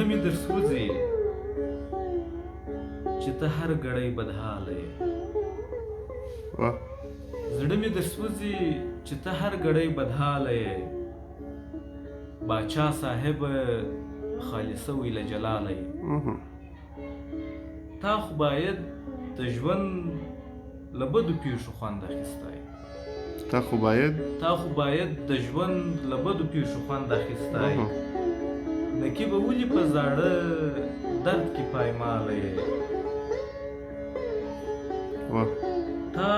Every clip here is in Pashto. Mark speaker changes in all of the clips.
Speaker 1: زړه مې در سوځي چې ته هر ګړی بدحاله یې زړه مې در سوځي چې ته هر ګړی بدحاله یې باچا صاحب خالصه وی له جلاله یې تا خو باید د ژوند له بدو پیښو خوند اخیستی
Speaker 2: تا خو باید
Speaker 1: د ژوند له بدو پیښو خوند اخیستی نکي به ولې په زاړه درد کې پایماله یې تا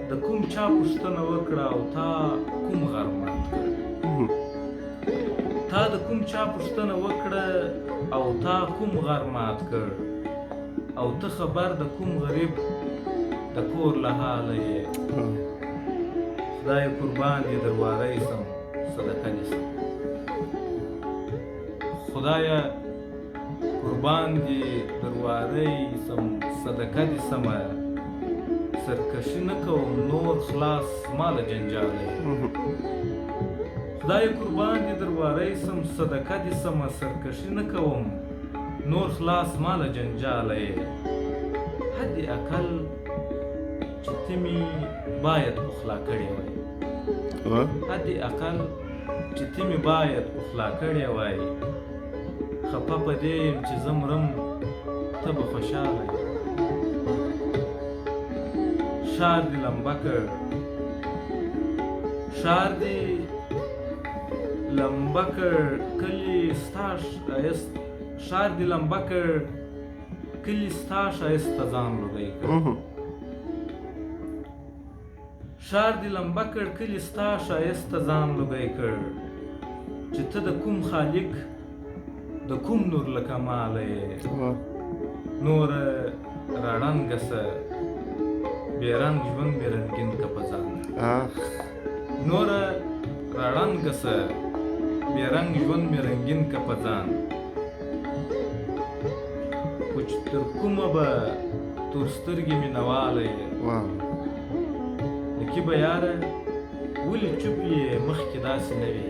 Speaker 1: د کوم چا پوښتنه وکړه او تا کوم غر مات کړ تا د کوم چا پوښتنه وکړه او تا کوم غر مات کړ او ته خبر د کوم غریب د کور له حاله یې خدای قربان دې درواری سم صدقه دې سم خدایه قربان دې درواری سم صدقه دې سمه سرکشي نه کوم نور خلاص ما له جنجاله یې خدای قربان دې درواری سم صدقه دې سمه سرکشي نه کوم نور خلاص ما له جنجاله یې حد اقل چې ته مې باید پخلا کړې وای حد اقل چې ته مې باید پخلا کړې وای خفه په دې یم چې زه مرم ته به خوشحاله یې ښار دې لمبه کړ ښار دې لمبه کړ کلي ستا ښایست ښار دې لمبه کړ کلي ستا ښایست ته ځان لوګی کړ ښار دې لمبه کړ کلي ستا ښایست ته ځان لوګی کړ چې ته د کوم خالق د کوم نور له کماله یې نوره راړنګه سه بې رنګ ژوند مې رنګین که په ځان نوره راړنګه سه بې رنګ ژوند مې رنګین که په ځان خو چې تر کومه به تور سترګې مې نواله یې نکي به یاره ولې چوپ یې مخکې داسې نه وې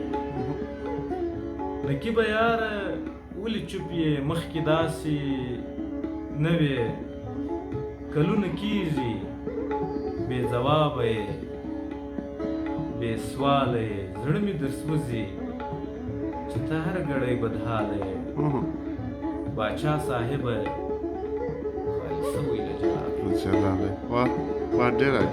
Speaker 1: نکي به یاره ولې چوپ یې مخکې داسې نه وې کلونه کېږي بې ځوابه یې بې سواله یې زړه مې در سوځي چې ته هر ګړی بدحاله یې باچا صاحبه خالصه وی له جلاله
Speaker 2: ډېره